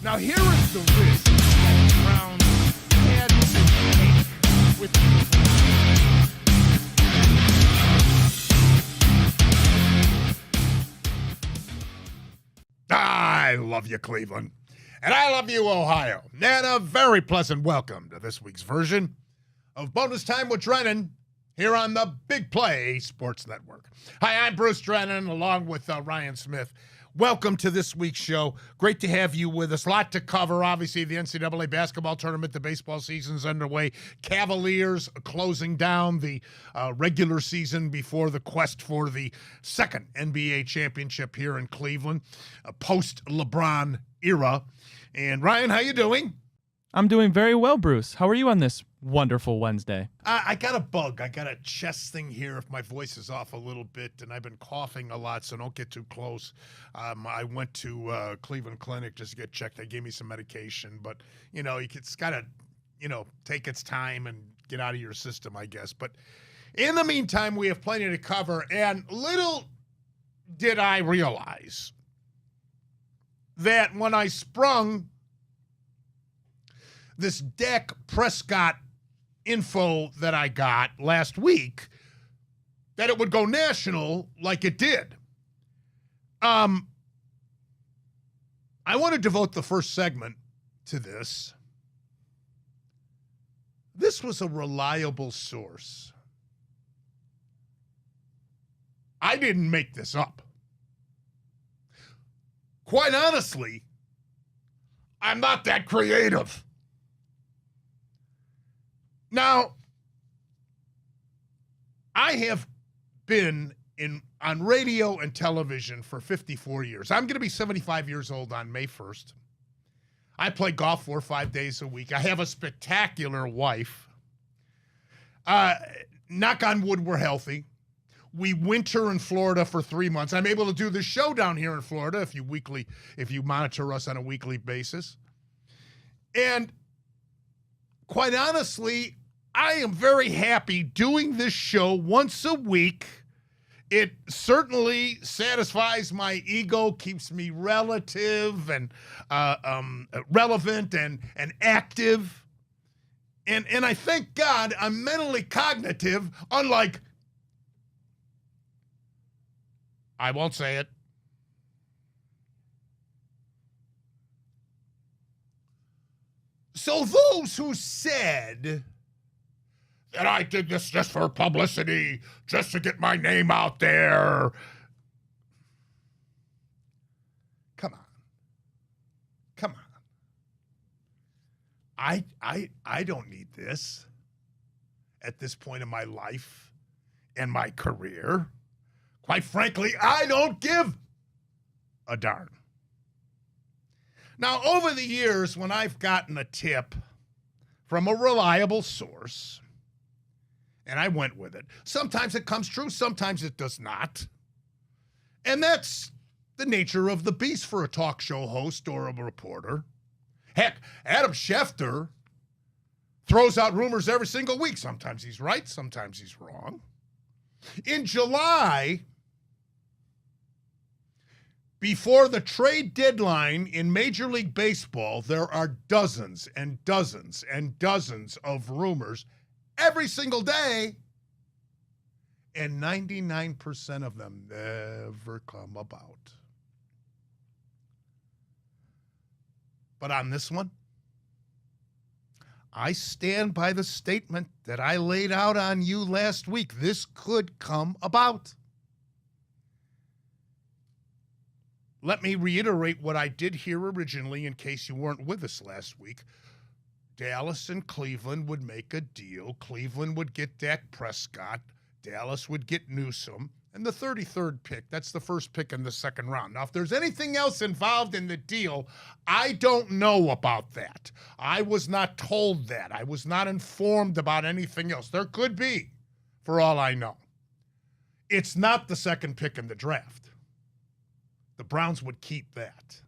Now here is the risk that the Browns had to take with I love you, Cleveland. And I love you, Ohio. And a very pleasant welcome to this week's version of Bonus Time with Drennan here on the Big Play Sports Network. Hi, I'm Bruce Drennan along with Ryan Smith. Welcome to this week's show. Great to have you with us. A lot to cover. Obviously, the NCAA basketball tournament, the baseball season's underway. Cavaliers closing down the regular season before the quest for the second NBA championship here in Cleveland, post-LeBron era. And Ryan, how you doing? I'm doing very well, Bruce. How are you on this wonderful Wednesday? I got a bug. I got a chest thing here if my voice is off a little bit, and I've been coughing a lot, so don't get too close. I went to Cleveland Clinic just to get checked. They gave me some medication, but, it's got to, take its time and get out of your system, I guess. But in the meantime, we have plenty to cover, and little did I realize that when I sprung this Dak Prescott info that I got last week, that it would go national like it did. I want to devote the first segment to this. This was a reliable source. I didn't make this up. Quite honestly, I'm not that creative. Now, I have been on radio and television for 54 years. I'm going to be 75 years old on May 1st. I play golf 4 or 5 days a week. I have a spectacular wife. Knock on wood, we're healthy. We winter in Florida for 3 months. I'm able to do this show down here in Florida if you monitor us on a weekly basis. And quite honestly, I am very happy doing this show once a week. It certainly satisfies my ego, keeps me relative and relevant and active. And I thank God I'm mentally cognitive, unlike, I won't say it, so those who said that I did this just for publicity, just to get my name out there. Come on. I don't need this at this point in my life and my career. Quite frankly, I don't give a darn. Now, over the years, when I've gotten a tip from a reliable source, and I went with it. Sometimes it comes true, sometimes it does not. And that's the nature of the beast for a talk show host or a reporter. Heck, Adam Schefter throws out rumors every single week. Sometimes he's right, sometimes he's wrong. In July, before the trade deadline in Major League Baseball, there are dozens and dozens and dozens of rumors every single day, and 99% of them never come about. But on this one, I stand by the statement that I laid out on you last week. This could come about. Let me reiterate what I did here originally in case you weren't with us last week. Dallas and Cleveland would make a deal. Cleveland would get Dak Prescott. Dallas would get Newsom. And the 33rd pick, that's the first pick in the second round. Now, if there's anything else involved in the deal, I don't know about that. I was not told that. I was not informed about anything else. There could be, for all I know. It's not the second pick in the draft. The Browns would keep that.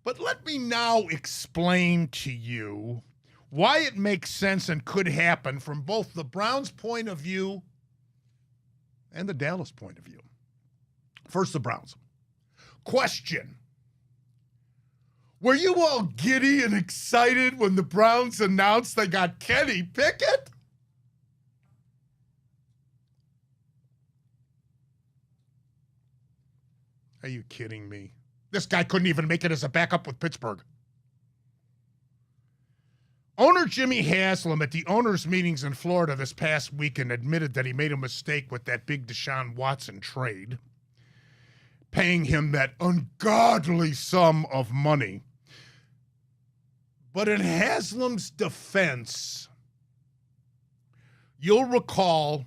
But let me now explain to you why it makes sense and could happen from both the Browns' point of view and the Dallas point of view. First, the Browns. Question. Were you all giddy and excited when the Browns announced they got Kenny Pickett? Are you kidding me? This guy couldn't even make it as a backup with Pittsburgh. Owner Jimmy Haslam at the owners' meetings in Florida this past weekend admitted that he made a mistake with that big Deshaun Watson trade, paying him that ungodly sum of money. But in Haslam's defense, you'll recall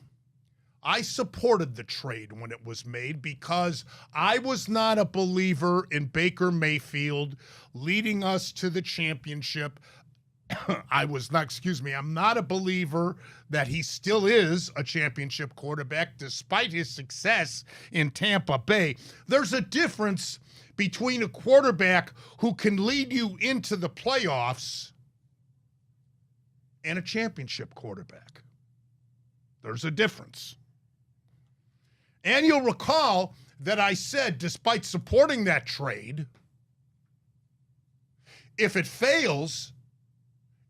I supported the trade when it was made because I was not a believer in Baker Mayfield leading us to the championship. I'm not a believer that he still is a championship quarterback despite his success in Tampa Bay. There's a difference between a quarterback who can lead you into the playoffs and a championship quarterback. There's a difference. And you'll recall that I said, despite supporting that trade, if it fails,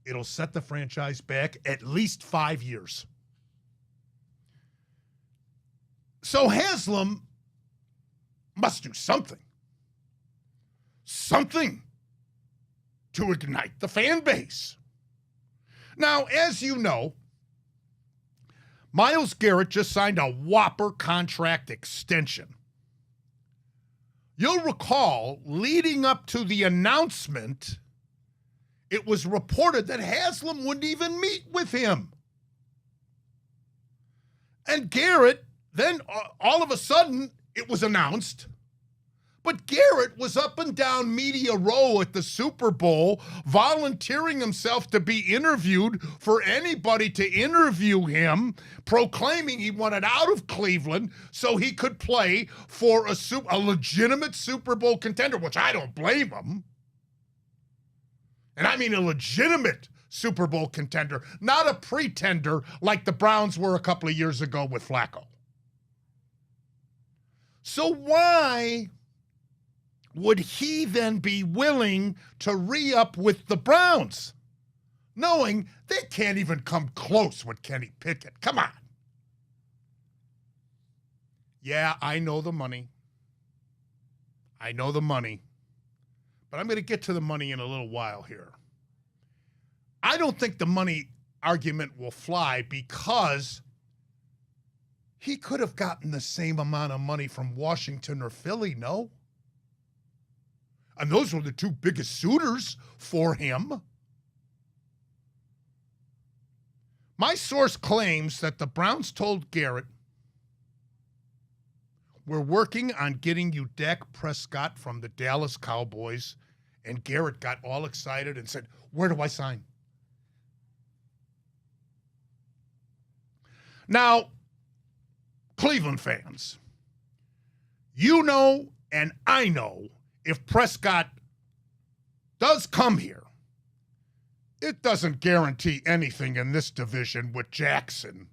it'll set the franchise back at least 5 years. So Haslam must do something. Something to ignite the fan base. Now, as you know, Myles Garrett just signed a whopper contract extension. You'll recall, leading up to the announcement, it was reported that Haslam wouldn't even meet with him. And Garrett, then all of a sudden, it was announced. But Garrett was up and down Media Row at the Super Bowl, volunteering himself to be interviewed for anybody to interview him, proclaiming he wanted out of Cleveland so he could play for a legitimate Super Bowl contender, which I don't blame him. And I mean a legitimate Super Bowl contender, not a pretender like the Browns were a couple of years ago with Flacco. So why would he then be willing to re-up with the Browns, knowing they can't even come close with Kenny Pickett? Come on. Yeah, I know the money. But I'm going to get to the money in a little while here. I don't think the money argument will fly because he could have gotten the same amount of money from Washington or Philly, no? And those were the two biggest suitors for him. My source claims that the Browns told Garrett, "We're working on getting you Dak Prescott from the Dallas Cowboys." And Garrett got all excited and said, "Where do I sign?" Now, Cleveland fans, you know and I know if Prescott does come here, it doesn't guarantee anything in this division with Jackson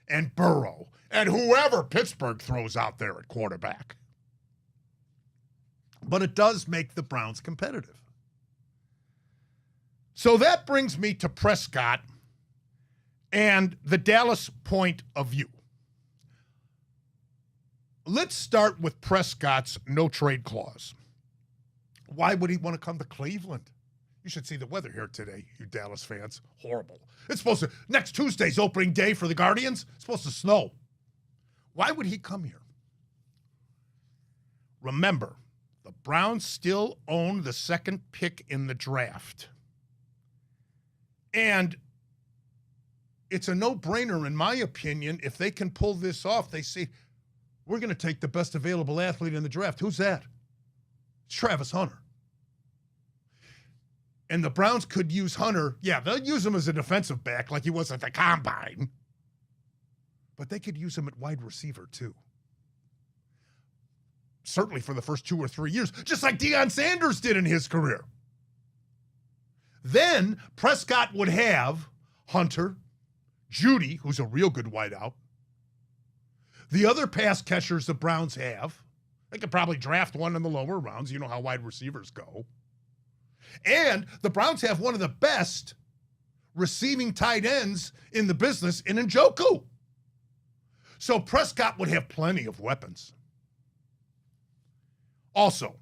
and Burrow and whoever Pittsburgh throws out there at quarterback. But it does make the Browns competitive. So that brings me to Prescott and the Dallas point of view. Let's start with Prescott's no-trade clause. Why would he want to come to Cleveland? You should see the weather here today, you Dallas fans. Horrible. It's supposed to, next Tuesday's opening day for the Guardians. It's supposed to snow. Why would he come here? Remember, the Browns still own the second pick in the draft. And it's a no-brainer, in my opinion, if they can pull this off. They say, we're going to take the best available athlete in the draft. Who's that? It's Travis Hunter. And the Browns could use Hunter. Yeah, they'll use him as a defensive back like he was at the Combine. But they could use him at wide receiver, too. Certainly for the first 2 or 3 years, just like Deion Sanders did in his career. Then Prescott would have Hunter, Judy, who's a real good wideout, the other pass catchers the Browns have. They could probably draft one in the lower rounds. You know how wide receivers go. And the Browns have one of the best receiving tight ends in the business in Njoku. So Prescott would have plenty of weapons. Also,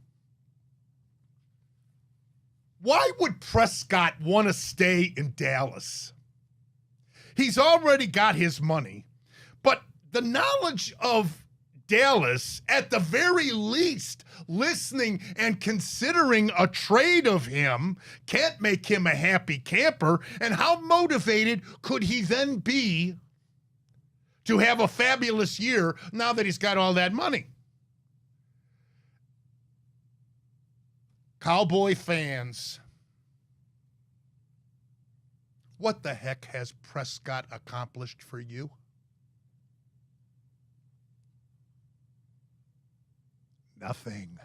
why would Prescott want to stay in Dallas? He's already got his money, but the knowledge of Dallas, at the very least, listening and considering a trade of him can't make him a happy camper. And how motivated could he then be to have a fabulous year now that he's got all that money? Cowboy fans, what the heck has Prescott accomplished for you? Nothing.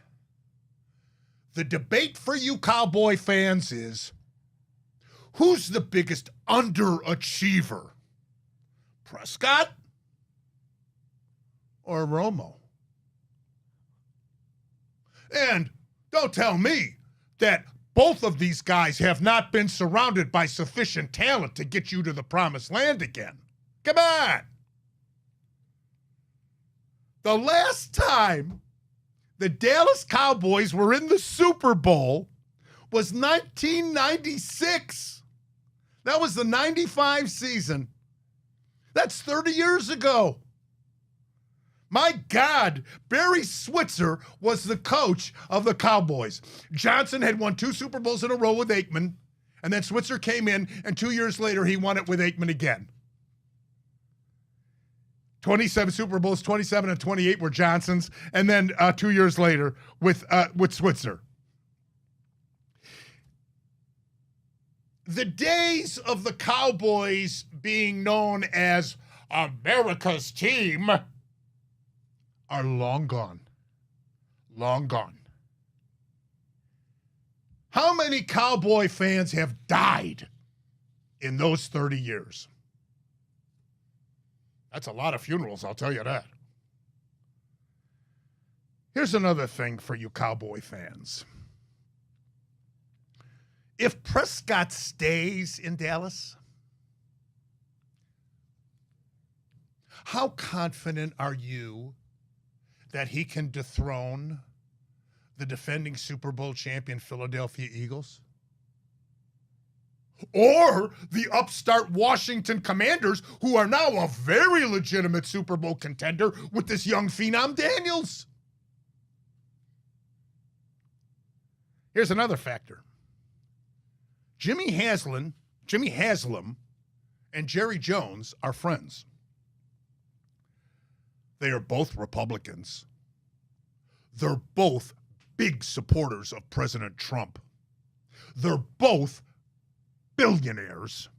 The debate for you Cowboy fans is, who's the biggest underachiever? Prescott or Romo? And don't tell me that both of these guys have not been surrounded by sufficient talent to get you to the promised land again. Come on. The last time the Dallas Cowboys were in the Super Bowl was 1996. That was the 95 season. That's 30 years ago. My God, Barry Switzer was the coach of the Cowboys. Johnson had won 2 Super Bowls in a row with Aikman, and then Switzer came in, and 2 years later, he won it with Aikman again. 27 Super Bowls, 27 and 28 were Johnson's, and then 2 years later with Switzer. The days of the Cowboys being known as America's team are long gone. Long gone. How many Cowboy fans have died in those 30 years? That's a lot of funerals, I'll tell you that. Here's another thing for you Cowboy fans. If Prescott stays in Dallas, how confident are you that he can dethrone the defending Super Bowl champion Philadelphia Eagles? Or the upstart Washington Commanders, who are now a very legitimate Super Bowl contender with this young phenom Daniels? Here's another factor. Jimmy Haslam, and Jerry Jones are friends. They are both Republicans. They're both big supporters of President Trump. They're both billionaires.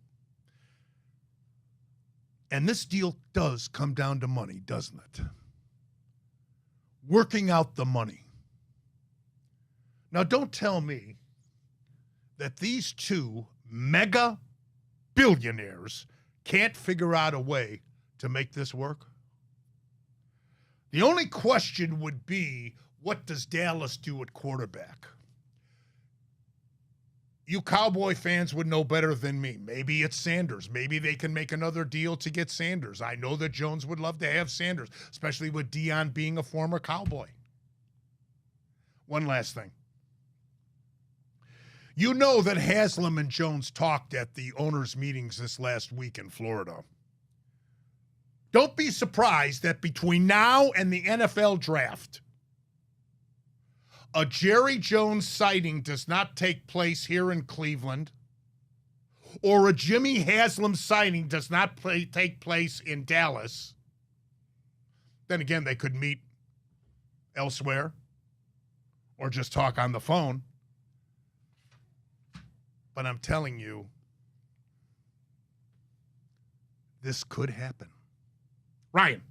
And this deal does come down to money, doesn't it? Working out the money. Now, don't tell me that these two mega billionaires can't figure out a way to make this work. The only question would be, what does Dallas do at quarterback? You Cowboy fans would know better than me. Maybe it's Sanders. Maybe they can make another deal to get Sanders. I know that Jones would love to have Sanders, especially with Dion being a former Cowboy. One last thing. You know that Haslam and Jones talked at the owners' meetings this last week in Florida. Don't be surprised that between now and the NFL draft, a Jerry Jones sighting does not take place here in Cleveland, or a Jimmy Haslam sighting does not take place in Dallas. Then again, they could meet elsewhere or just talk on the phone. But I'm telling you, this could happen. Ryan.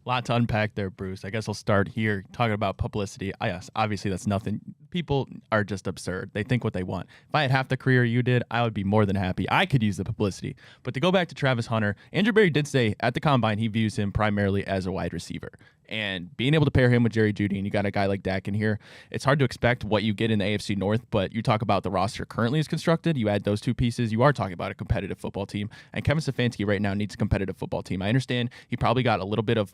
A lot to unpack there, Bruce. I guess I'll start here talking about publicity. Yes, obviously that's nothing. People are just absurd. They think what they want. If I had half the career you did, I would be more than happy. I could use the publicity. But to go back to Travis Hunter, Andrew Berry did say at the Combine he views him primarily as a wide receiver. And being able to pair him with Jerry Jeudy, and you got a guy like Dak in here, it's hard to expect what you get in the AFC North, but you talk about the roster currently is constructed, you add those two pieces, you are talking about a competitive football team, and Kevin Stefanski right now needs a competitive football team. I understand he probably got a little bit of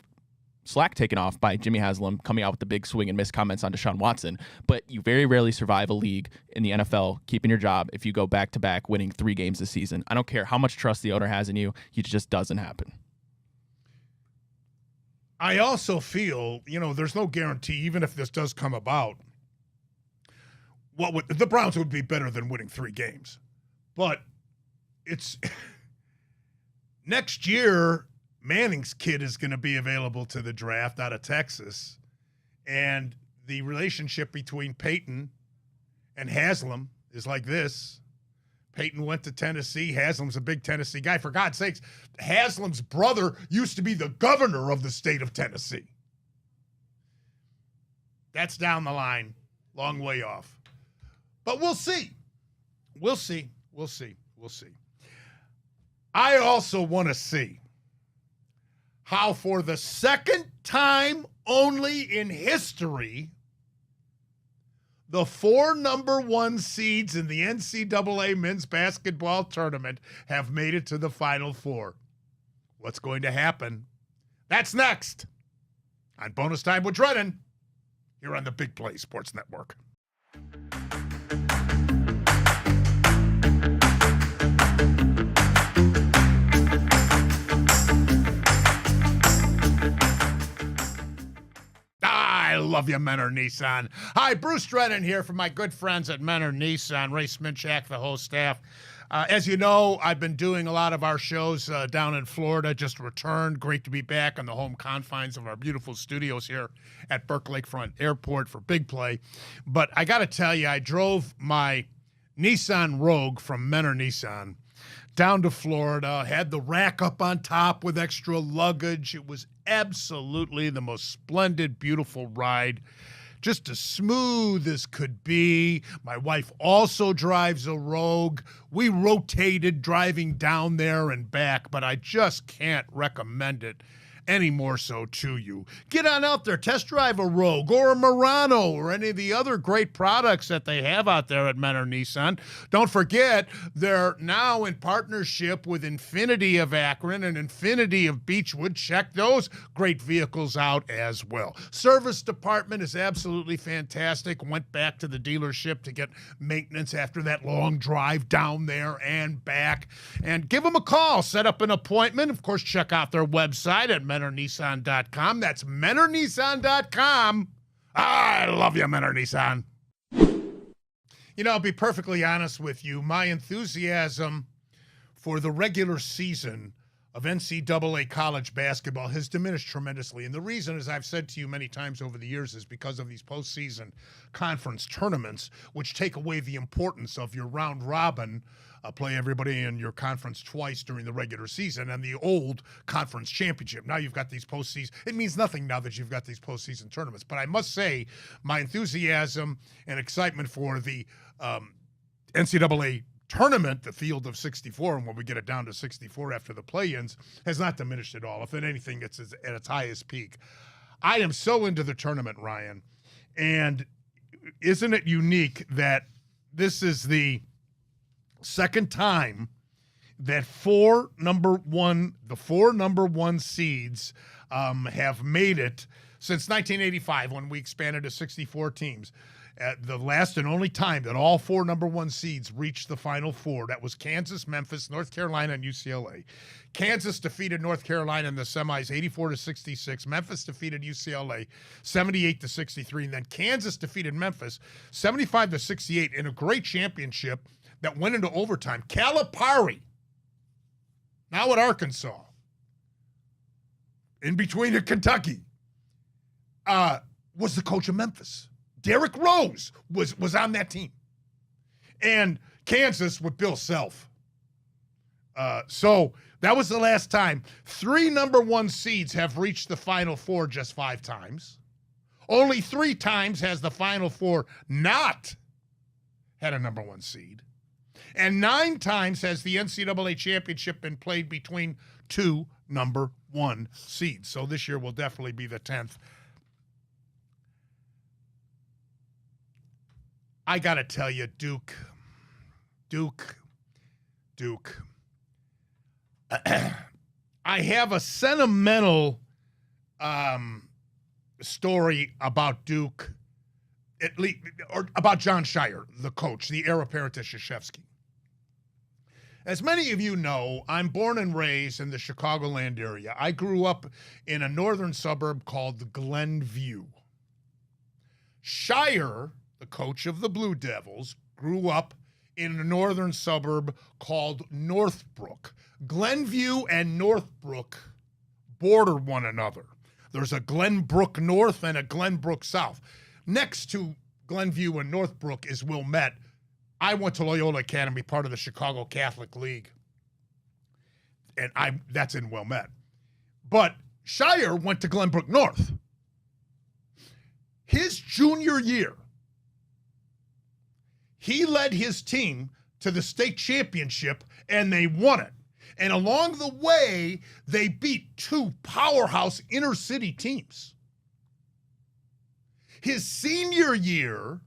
slack taken off by Jimmy Haslam coming out with the big swing and miss comments on Deshaun Watson, but you very rarely survive a league in the NFL keeping your job if you go back-to-back winning 3 games this season. I don't care how much trust the owner has in you, it just doesn't happen. I also feel, there's no guarantee, even if this does come about, the Browns would be better than winning 3 games. But it's next year, Manning's kid is going to be available to the draft out of Texas. And the relationship between Peyton and Haslam is like this. Peyton went to Tennessee. Haslam's a big Tennessee guy. For God's sakes, Haslam's brother used to be the governor of the state of Tennessee. That's down the line, long way off. But we'll see. We'll see. I also want to see how, for the second time only in history, the 4 number 1 seeds in the NCAA men's basketball tournament have made it to the Final Four. What's going to happen? That's next on Bonus Time with Drennan here on the Big Play Sports Network. I love you, Menor Nissan. Hi, Bruce Drennan here from my good friends at Menor Nissan. Ray Sminchak, the whole staff. As you know, I've been doing a lot of our shows down in Florida, just returned. Great to be back on the home confines of our beautiful studios here at Burke Lakefront Airport for Big Play. But I got to tell you, I drove my Nissan Rogue from Menor Nissan down to Florida, had the rack up on top with extra luggage. It was absolutely the most splendid, beautiful ride. Just as smooth as could be. My wife also drives a Rogue. We rotated driving down there and back, but I just can't recommend it any more so to you. Get on out there, test drive a Rogue or a Murano or any of the other great products that they have out there at Menor Nissan. Don't forget, they're now in partnership with Infinity of Akron and Infinity of Beechwood. Check those great vehicles out as well. Service department is absolutely fantastic. Went back to the dealership to get maintenance after that long drive down there and back. And give them a call. Set up an appointment. Of course, check out their website at MenorNissan.com. That's MenorNissan.com. I love you, Menor Nissan. I'll be perfectly honest with you. My enthusiasm for the regular season of NCAA college basketball has diminished tremendously. And the reason, as I've said to you many times over the years, is because of these postseason conference tournaments, which take away the importance of your round robin, play everybody in your conference twice during the regular season, and the old conference championship. Now you've got these postseason. It means nothing now that you've got these postseason tournaments. But I must say, my enthusiasm and excitement for the NCAA tournament, the field of 64, and when we get it down to 64 after the play-ins, has not diminished at all. If anything, it's at its highest peak. I am so into the tournament, Ryan, and isn't it unique that this is the second time that the four number one seeds have made it since 1985, when we expanded to 64 teams. The last and only time that all 4 number 1 seeds reached the Final Four. That was Kansas, Memphis, North Carolina, and UCLA. Kansas defeated North Carolina in the semis 84-66. Memphis defeated UCLA 78-63. And then Kansas defeated Memphis 75-68 in a great championship that went into overtime. Calipari, now at Arkansas, in between at Kentucky, was the coach of Memphis. Derrick Rose was on that team. And Kansas with Bill Self. So that was the last time. 3 number 1 seeds have reached the Final Four just 5 times. Only 3 times has the Final Four not had a number 1 seed. And 9 times has the NCAA championship been played between 2 number 1 seeds. So this year will definitely be the 10th. I got to tell you, Duke. I have a sentimental story about Duke, at least, or about John Shire, the coach, the heir apparent to Krzyzewski. As many of you know, I'm born and raised in the Chicagoland area. I grew up in a northern suburb called Glenview. Shire, the coach of the Blue Devils, grew up in a northern suburb called Northbrook. Glenview and Northbrook border one another. There's a Glenbrook North and a Glenbrook South. Next to Glenview and Northbrook is Wilmette. I went to Loyola Academy, part of the Chicago Catholic League. And that's in Wilmette. But Shire went to Glenbrook North. His junior year, he led his team to the state championship, and they won it. And along the way, they beat 2 powerhouse inner-city teams. His senior year,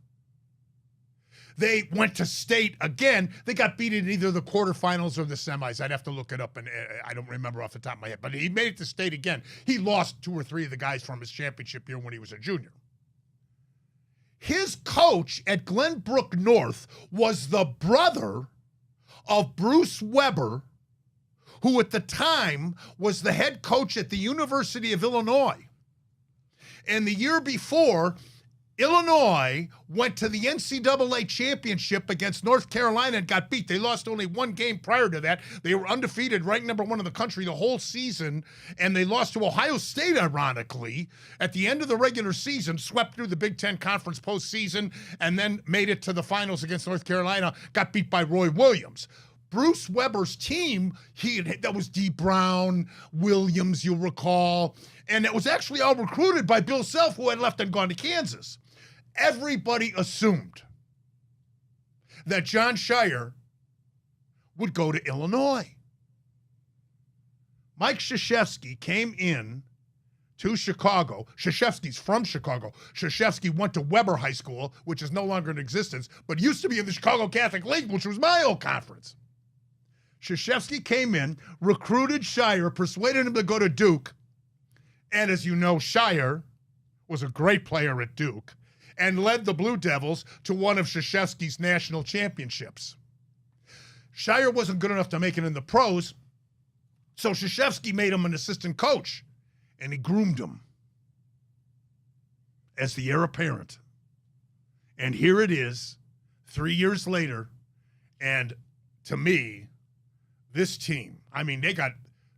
they went to state again. They got beat in either the quarterfinals or the semis. I'd have to look it up, and I don't remember off the top of my head. But he made it to state again. He lost 2 or 3 of the guys from his championship year when he was a junior. His coach at Glenbrook North was the brother of Bruce Weber, who at the time was the head coach at the University of Illinois. And the year before, Illinois went to the NCAA championship against North Carolina and got beat. They lost only 1 game prior to that. They were undefeated, ranked number 1 in the country the whole season, and they lost to Ohio State, ironically, at the end of the regular season, swept through the Big Ten Conference postseason, and then made it to the finals against North Carolina, got beat by Roy Williams. Bruce Weber's team, that was D. Brown, Williams, you'll recall, and it was actually all recruited by Bill Self, who had left and gone to Kansas. Everybody assumed that John Shire would go to Illinois. Mike Krzyzewski came in to Chicago. Krzyzewski's from Chicago. Krzyzewski went to Weber High School, which is no longer in existence, but used to be in the Chicago Catholic League, which was my old conference. Krzyzewski came in, recruited Shire, persuaded him to go to Duke, and as you know, Shire was a great player at Duke and led the Blue Devils to one of Krzyzewski's national championships. Shire wasn't good enough to make it in the pros, so Krzyzewski made him an assistant coach, and he groomed him as the heir apparent. And here it is, 3 years later, and to me, this team, I mean, they got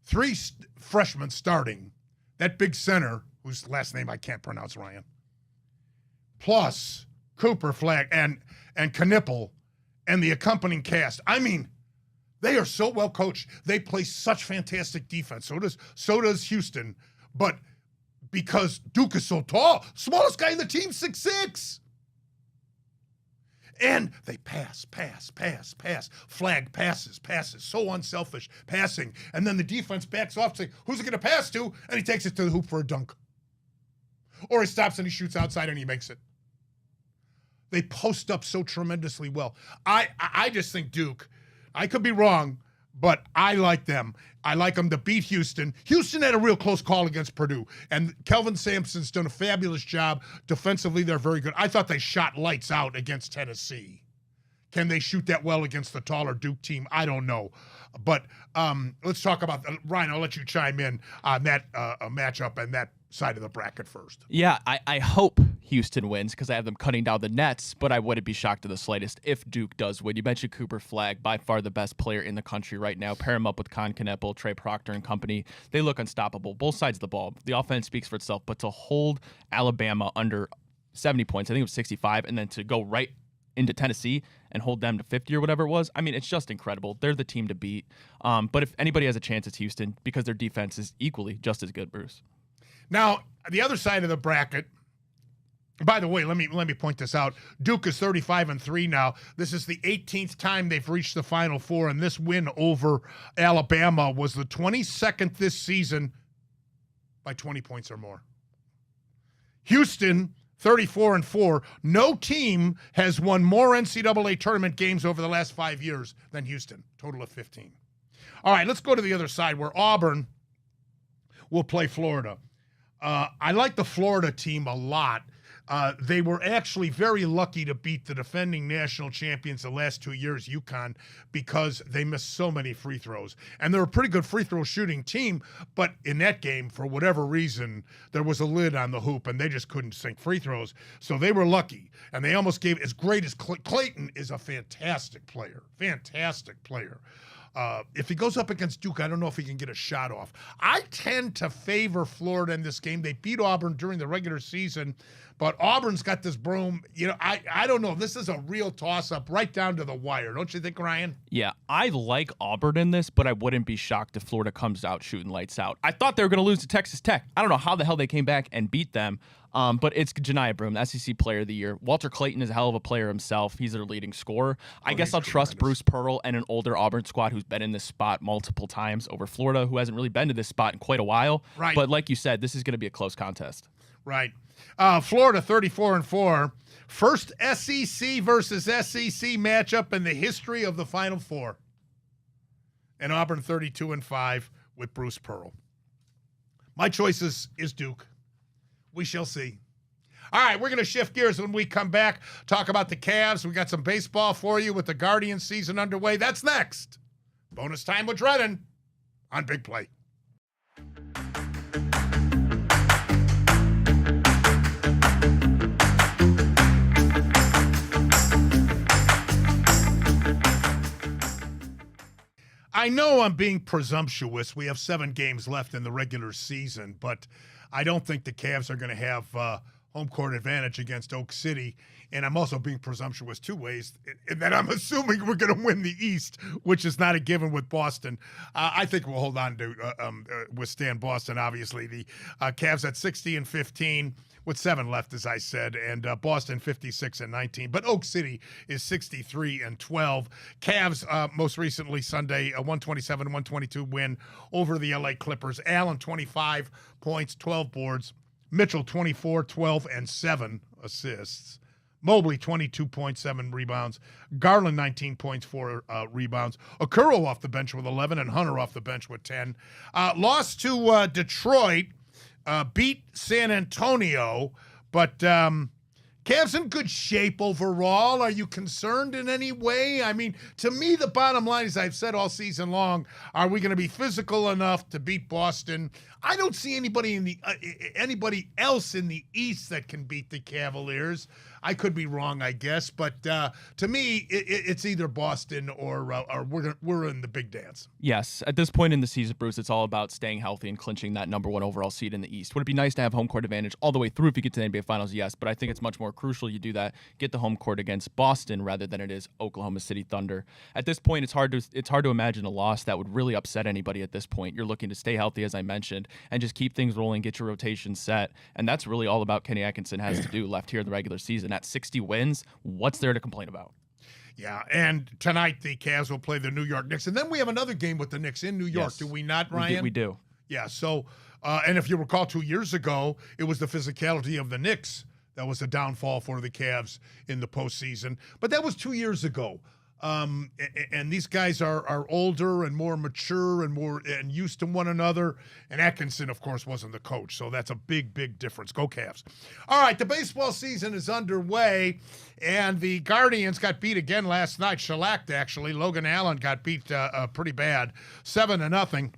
3 freshmen starting, that big center, whose last name I can't pronounce, Ryan, plus Cooper, Flagg, and Knipple, and the accompanying cast. I mean, they are so well coached. They play such fantastic defense. So does Houston. But because Duke is so tall, smallest guy in the team, 6'6". And they pass. Flagg passes. So unselfish, passing. And then the defense backs off, saying, who's it going to pass to? And he takes it to the hoop for a dunk. Or he stops and he shoots outside and he makes it. They post up so tremendously well. I just think Duke, I could be wrong, but I like them. I like them to beat Houston. Houston had a real close call against Purdue, and Kelvin Sampson's done a fabulous job. Defensively, they're very good. I thought they shot lights out against Tennessee. Can they shoot that well against the taller Duke team? I don't know. But let's talk about, Ryan, I'll let you chime in on that matchup and that side of the bracket first. Yeah, I hope Houston wins because I have them cutting down the nets, but I wouldn't be shocked to the slightest if Duke does win. You mentioned Cooper Flagg, by far the best player in the country right now. Pair him up with Con Knepel, Trey Proctor and company. They look unstoppable, both sides of the ball. The offense speaks for itself, but to hold Alabama under 70 points, I think it was 65, and then to go right into Tennessee and hold them to 50 or whatever it was, I mean, it's just incredible. They're the team to beat. But if anybody has a chance, it's Houston because their defense is equally just as good, Bruce. Now, the other side of the bracket, By the way, let me point this out. Duke is 35-3 now. This is the 18th time they've reached the Final Four, and this win over Alabama was the 22nd this season by 20 points or more. Houston, 34-4. No team has won more NCAA tournament games over the last 5 years than Houston, total of 15. All right, let's go to the other side where Auburn will play Florida. I like the Florida team a lot. They were actually very lucky to beat the defending national champions the last 2 years, UConn, because they missed so many free throws. And they're a pretty good free throw shooting team, but in that game, for whatever reason, there was a lid on the hoop, and they just couldn't sink free throws. So they were lucky, and they almost gave, as great as Clayton is a fantastic player. If he goes up against Duke, I don't know if he can get a shot off. I tend to favor Florida in this game. They beat Auburn during the regular season, but Auburn's got this broom. I don't know. This is a real toss-up right down to the wire. Don't you think, Ryan? Yeah, I like Auburn in this, but I wouldn't be shocked if Florida comes out shooting lights out. I thought they were going to lose to Texas Tech. I don't know how the hell they came back and beat them. But it's Janiah Broome, the SEC Player of the Year. Walter Clayton is a hell of a player himself. He's their leading scorer. I guess I'll trust Bruce Pearl and an older Auburn squad who's been in this spot multiple times over Florida, who hasn't really been to this spot in quite a while. Right. But like you said, this is going to be a close contest. Right. Florida 34-4. First SEC versus SEC matchup in the history of the Final Four. And Auburn 32-5 with Bruce Pearl. My choice is Duke. We shall see. All right, we're going to shift gears when we come back, talk about the Cavs. We got some baseball for you with the Guardians season underway. That's next. Bonus time with Drennan on Big Play. I know I'm being presumptuous. We have 7 games left in the regular season, but I don't think the Cavs are going to have home court advantage against Oak City. And I'm also being presumptuous 2 ways, in that I'm assuming we're going to win the East, which is not a given with Boston. I think we'll hold on to withstand Boston, obviously. The Cavs at 60-15 with 7 left, as I said, and Boston 56-19. But Oak City is 63-12. Cavs most recently Sunday, a 127-122 win over the LA Clippers. Allen 25 points, 12 boards. Mitchell 24, 12, and 7 assists. Mobley 22.7 rebounds. Garland 19 points, 4 rebounds. Okoro off the bench with 11, and Hunter off the bench with 10. Lost to Detroit. Beat San Antonio, but Cavs in good shape overall. Are you concerned in any way? I mean, to me, the bottom line, as I've said all season long, are we going to be physical enough to beat Boston? I don't see anybody else in the East that can beat the Cavaliers. I could be wrong, I guess, but to me, it's either Boston or we're in the big dance. Yes, at this point in the season, Bruce, it's all about staying healthy and clinching that number 1 overall seed in the East. Would it be nice to have home court advantage all the way through if you get to the NBA Finals? Yes, but I think it's much more crucial you do that, get the home court against Boston rather than it is Oklahoma City Thunder. At this point, it's hard to imagine a loss that would really upset anybody at this point. You're looking to stay healthy, as I mentioned, and just keep things rolling, get your rotation set, and that's really all about Kenny Atkinson has to do left here in the regular season. At 60 wins, what's there to complain about? Yeah, and tonight the Cavs will play the New York Knicks, and then we have another game with the Knicks in New York. Yes. Do we not, Ryan? We do. Yeah, so, and if you recall 2 years ago, it was the physicality of the Knicks that was a downfall for the Cavs in the postseason. But that was 2 years ago. And these guys are older and more mature and used to one another. And Atkinson, of course, wasn't the coach. So that's a big, big difference. Go Cavs. All right, the baseball season is underway. And the Guardians got beat again last night. Shellacked, actually. Logan Allen got beat pretty bad, 7-0.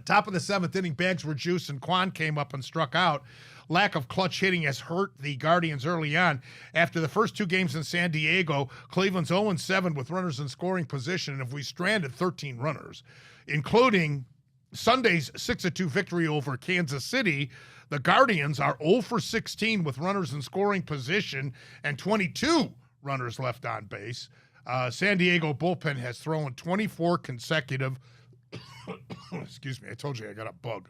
Top of the 7th inning, bags were juiced, and Quan came up and struck out. Lack of clutch hitting has hurt the Guardians early on. After the first 2 games in San Diego, Cleveland's 0-7 with runners in scoring position, and we stranded 13 runners, including Sunday's 6-2 victory over Kansas City. The Guardians are 0-16 with runners in scoring position and 22 runners left on base. San Diego bullpen has thrown 24 consecutive excuse me, I told you I got a bug.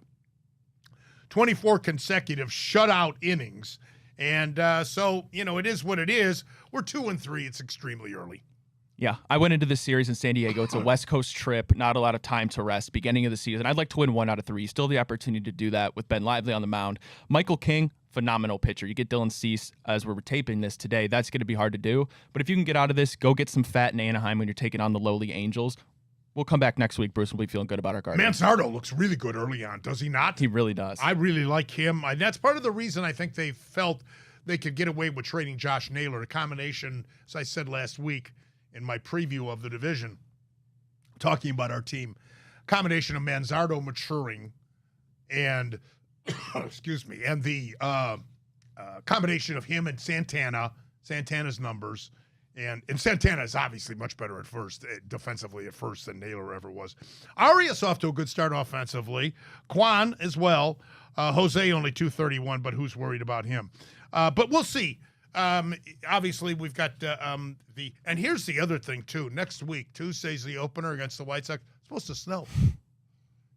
24 consecutive shutout innings, And so, it is what it is. We're 2-3. It's extremely early. Yeah, I went into this series in San Diego. It's a West Coast trip, not a lot of time to rest. Beginning of the season, I'd like to win 1 out of 3. Still the opportunity to do that with Ben Lively on the mound. Michael King, phenomenal pitcher. You get Dylan Cease as we're taping this today. That's going to be hard to do. But if you can get out of this, go get some fat in Anaheim when you're taking on the lowly Angels. We'll come back next week, Bruce, and we'll be feeling good about our Guardians. Manzardo looks really good early on, does he not? He really does. I really like him. And that's part of the reason I think they felt they could get away with trading Josh Naylor. A combination, as I said last week in my preview of the division, talking about our team, combination of Manzardo maturing and, excuse me, and the combination of him and Santana's numbers. And Santana is obviously much better at first, defensively at first, than Naylor ever was. Arias off to a good start offensively. Quan as well. Jose only 231, but who's worried about him? But we'll see. Obviously, we've got and here's the other thing, too. Next week, Tuesday's the opener against the White Sox. It's supposed to snow.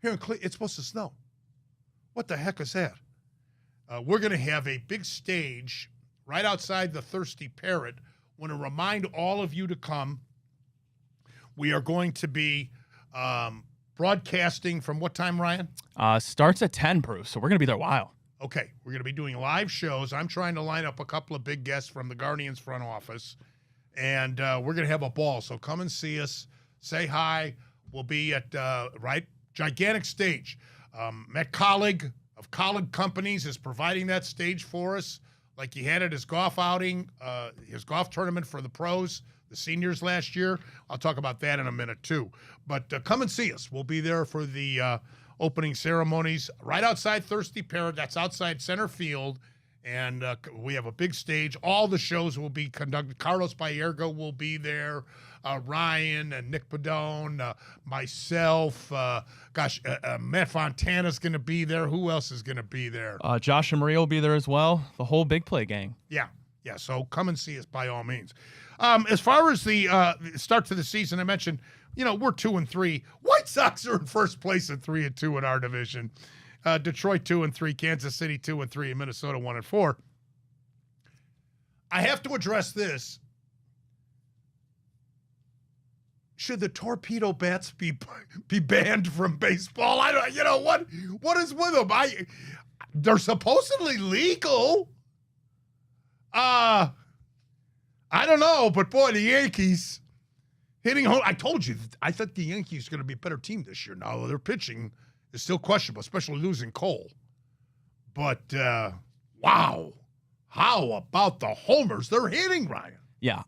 Here in Cleveland, it's supposed to snow. What the heck is that? We're going to have a big stage right outside the Thirsty Parrot. Want to remind all of you to come. We are going to be broadcasting from what time, Ryan? Starts at 10, Bruce, so we're going to be there a while. Okay, we're going to be doing live shows. I'm trying to line up a couple of big guests from the Guardians front office, and we're going to have a ball. So come and see us. Say hi. We'll be at, gigantic stage. Matt Collig of Collig Companies is providing that stage for us. Like he had at his golf outing, his golf tournament for the pros, the seniors last year. I'll talk about that in a minute, too. But come and see us. We'll be there for the opening ceremonies right outside Thirsty Parrot. That's outside center field. And we have a big stage. All the shows will be conducted. Carlos Baerga will be there. Ryan and Nick Padone, myself. Matt Fontana's going to be there. Who else is going to be there? Josh and Maria will be there as well. The whole Big Play gang. Yeah. So come and see us by all means. As far as the start to the season, I mentioned, we're 2-3. White Sox are in first place at 3-2 in our division. Detroit 2-3, Kansas City 2-3, and Minnesota 1-4. I have to address this. Should the torpedo bats be banned from baseball? I don't. What is with them? They're supposedly legal. I don't know, but boy, the Yankees hitting home. I told you, I thought the Yankees are going to be a better team this year. Now their pitching is still questionable, especially losing Cole. But wow, how about the homers they're hitting, Ryan? Yeah,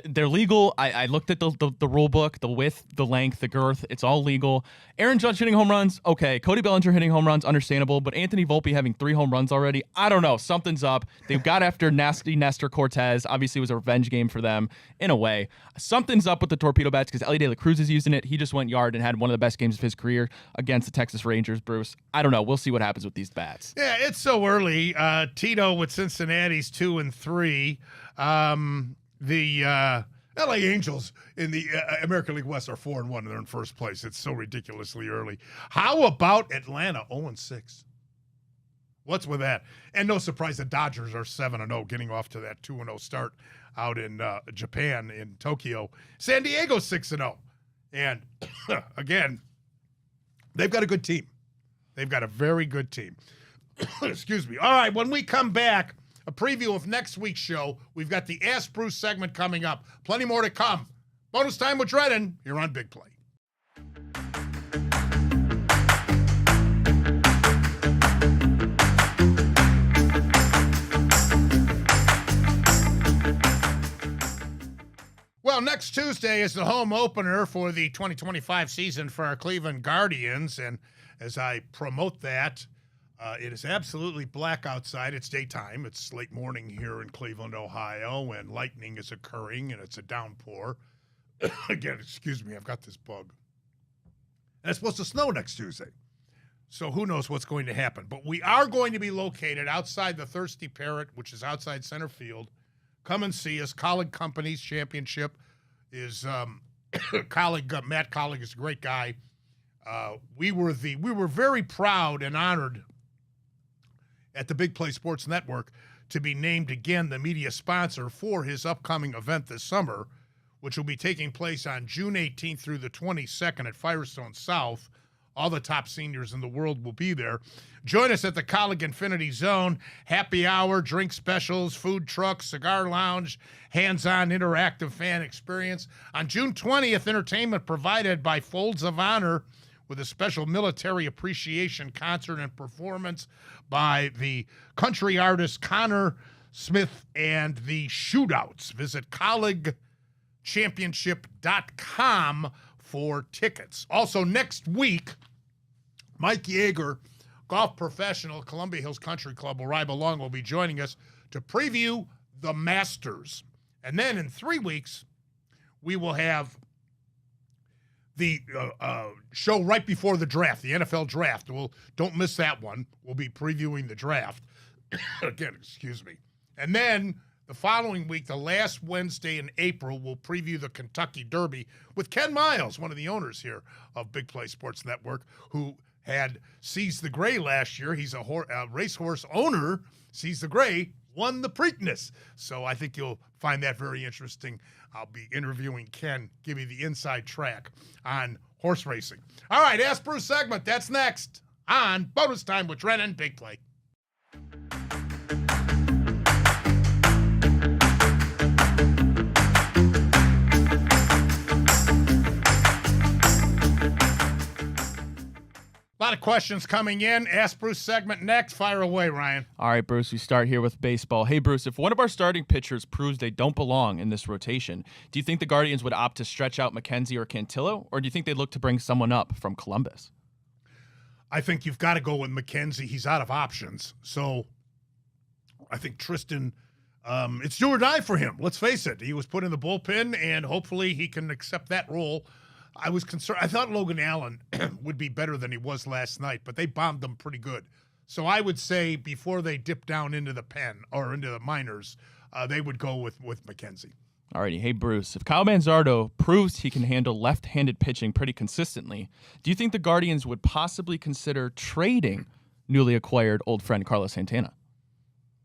they're legal. I looked at the rule book, the width, the length, the girth. It's all legal. Aaron Judge hitting home runs, okay. Cody Bellinger hitting home runs, understandable. But Anthony Volpe having 3 home runs already, I don't know. Something's up. They've got after nasty Nestor Cortez. Obviously, it was a revenge game for them in a way. Something's up with the torpedo bats because Ellie De La Cruz is using it. He just went yard and had one of the best games of his career against the Texas Rangers, Bruce. I don't know. We'll see what happens with these bats. Yeah, it's so early. Tito with Cincinnati's 2-3. The LA Angels in the American League West are 4-1 and they're in first place. It's so ridiculously early. How about Atlanta 0-6? What's with that? And no surprise, the Dodgers are 7-0, getting off to that 2-0 start out in Japan, in Tokyo. San Diego 6-0. And again, they've got a good team. They've got a very good team. Excuse me. All right, when we come back, a preview of next week's show. We've got the Ask Bruce segment coming up. Plenty more to come. Bonus time with Drennan here on Big Play. Well, next Tuesday is the home opener for the 2025 season for our Cleveland Guardians. And as I promote that, it is absolutely black outside. It's daytime. It's late morning here in Cleveland, Ohio, and lightning is occurring, and it's a downpour. Again, excuse me, I've got this bug. And it's supposed to snow next Tuesday. So who knows what's going to happen. But we are going to be located outside the Thirsty Parrot, which is outside center field. Come and see us. Collig Companies Championship is Matt Collig is a great guy. We were very proud and honored at the Big Play Sports Network to be named again the media sponsor for his upcoming event this summer, which will be taking place on June 18th through the 22nd at Firestone South. All the top seniors in the world will be there. Join us at the Colleague Infinity Zone. Happy hour, drink specials, food trucks, cigar lounge, hands-on interactive fan experience. On June 20th, entertainment provided by Folds of Honor with a special military appreciation concert and performance by the country artist Connor Smith and the Shootouts. Visit collegechampionship.com for tickets. Also, next week, Mike Yeager, golf professional, Columbia Hills Country Club, will ride along, will be joining us to preview the Masters. And then in 3 weeks, we will have the show right before the draft, the NFL draft. Don't miss that one. We'll be previewing the draft. Again, excuse me. And then the following week, the last Wednesday in April, we'll preview the Kentucky Derby with Ken Miles, one of the owners here of Big Play Sports Network, who had Seize the Gray last year. He's a racehorse owner. Seize the Gray won the Preakness. So I think you'll find that very interesting. I'll be interviewing Ken, give you the inside track on horse racing. All right, Ask Bruce segment. That's next on Bonus Time with Drennan, Big Play. A lot of questions coming in. Ask Bruce segment next. Fire away, Ryan. All right, Bruce, we start here with baseball. Hey, Bruce, if one of our starting pitchers proves they don't belong in this rotation, do you think the Guardians would opt to stretch out McKenzie or Cantillo, or do you think they'd look to bring someone up from Columbus? I think you've got to go with McKenzie. He's out of options. So I think Tristan, it's do or die for him. Let's face it. He was put in the bullpen, and hopefully he can accept that role. I was concerned. I thought Logan Allen would be better than he was last night, but they bombed him pretty good. So I would say before they dip down into the pen or into the minors, they would go with McKenzie. Alrighty, hey Bruce, if Kyle Manzardo proves he can handle left-handed pitching pretty consistently, do you think the Guardians would possibly consider trading newly acquired old friend Carlos Santana?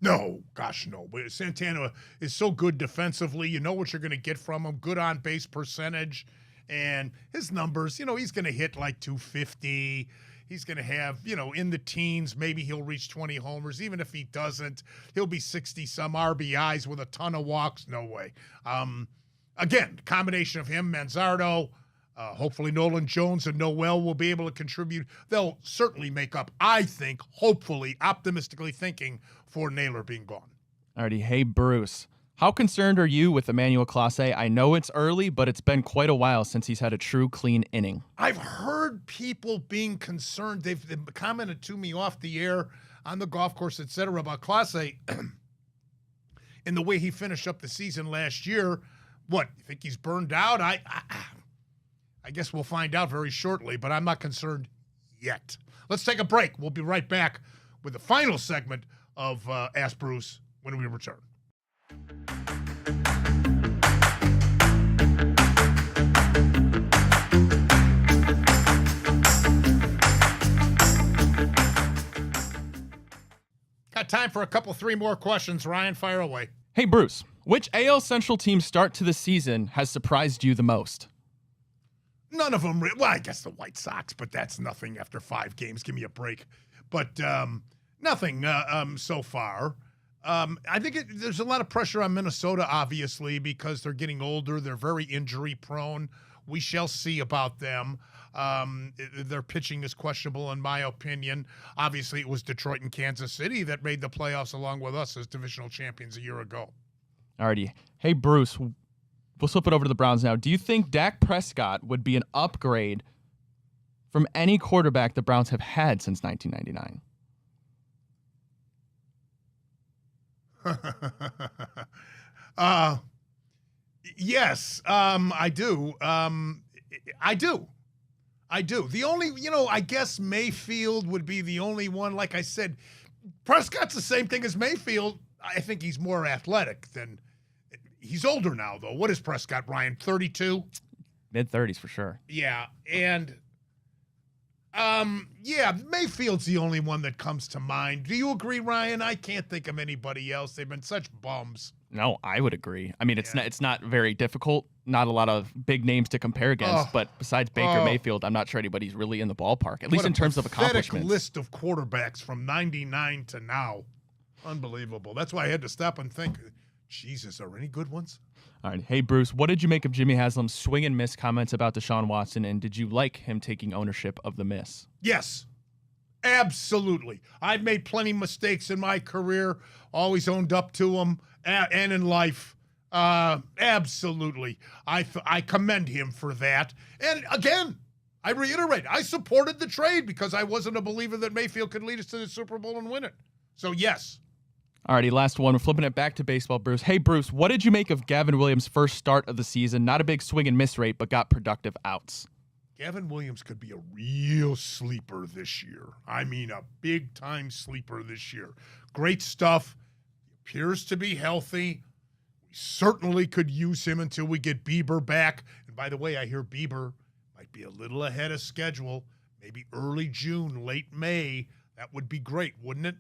No, gosh, no. But Santana is so good defensively. You know what you're going to get from him. Good on-base percentage. And his numbers, he's going to hit like 250. He's going to have, in the teens, maybe he'll reach 20 homers. Even if he doesn't, he'll be 60-some RBIs with a ton of walks. No way. Again, combination of him, Manzardo, hopefully Nolan Jones and Noel will be able to contribute. They'll certainly make up, I think, hopefully, optimistically thinking, for Naylor being gone. Alrighty, hey Bruce. How concerned are you with Emmanuel Clase? I know it's early, but it's been quite a while since he's had a true clean inning. I've heard people being concerned. They've commented to me off the air on the golf course, et cetera, about Clase in the way he finished up the season last year. What, you think he's burned out? I guess we'll find out very shortly, but I'm not concerned yet. Let's take a break. We'll be right back with the final segment of Ask Bruce when we return. Got time for three more questions. Ryan, fire away. Hey, Bruce, which AL Central team's start to the season has surprised you the most? None of them. Well, I guess the White Sox, but that's nothing after 5 games. Give me a break. But nothing so far. I think there's a lot of pressure on Minnesota, obviously, because they're getting older. They're very injury prone. We shall see about them. Their pitching is questionable, in my opinion. Obviously, it was Detroit and Kansas City that made the playoffs along with us as divisional champions a year ago. Alrighty. Hey, Bruce, we'll flip it over to the Browns now. Do you think Dak Prescott would be an upgrade from any quarterback the Browns have had since 1999? Yes, I do. I do. The only, I guess Mayfield would be the only one. Like I said, Prescott's the same thing as Mayfield. I think he's more athletic than he's older now, though. What is Prescott, Ryan? 32? Mid-30s for sure. Yeah, and Yeah, Mayfield's the only one that comes to mind. Do you agree, Ryan? I can't think of anybody else. They've been such bums. No, I would agree. I mean, it's not very difficult. Not a lot of big names to compare against. But besides Baker Mayfield, I'm not sure anybody's really in the ballpark, at least in terms of accomplishments. List of quarterbacks from '99 to now, unbelievable. That's why I had to stop and think. Jesus, are any good ones? All right. Hey, Bruce, what did you make of Jimmy Haslam's swing and miss comments about Deshaun Watson, and did you like him taking ownership of the miss? Yes, absolutely. I've made plenty of mistakes in my career, always owned up to them, and in life. Absolutely. I commend him for that. And again, I reiterate, I supported the trade because I wasn't a believer that Mayfield could lead us to the Super Bowl and win it. So, yes. Alrighty, last one. We're flipping it back to baseball, Bruce. Hey, Bruce, what did you make of Gavin Williams' first start of the season? Not a big swing and miss rate, but got productive outs. Gavin Williams could be a real sleeper this year. I mean, a big-time sleeper this year. Great stuff. He appears to be healthy. We certainly could use him until we get Bieber back. And by the way, I hear Bieber might be a little ahead of schedule. Maybe early June, late May. That would be great, wouldn't it?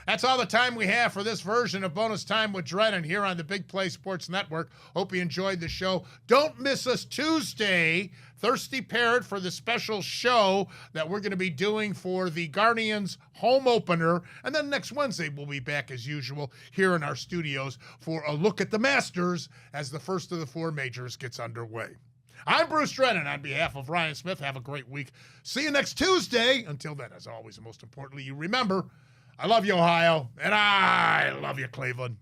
That's all the time we have for this version of Bonus Time with Drennan here on the Big Play Sports Network. Hope you enjoyed the show. Don't miss us Tuesday, Thirsty Parrot, for the special show that we're going to be doing for the Guardians home opener. And then next Wednesday, we'll be back as usual here in our studios for a look at the Masters as the first of the four majors gets underway. I'm Bruce Drennan on behalf of Ryan Smith. Have a great week. See you next Tuesday. Until then, as always, and most importantly, you remember, I love you, Ohio, and I love you, Cleveland.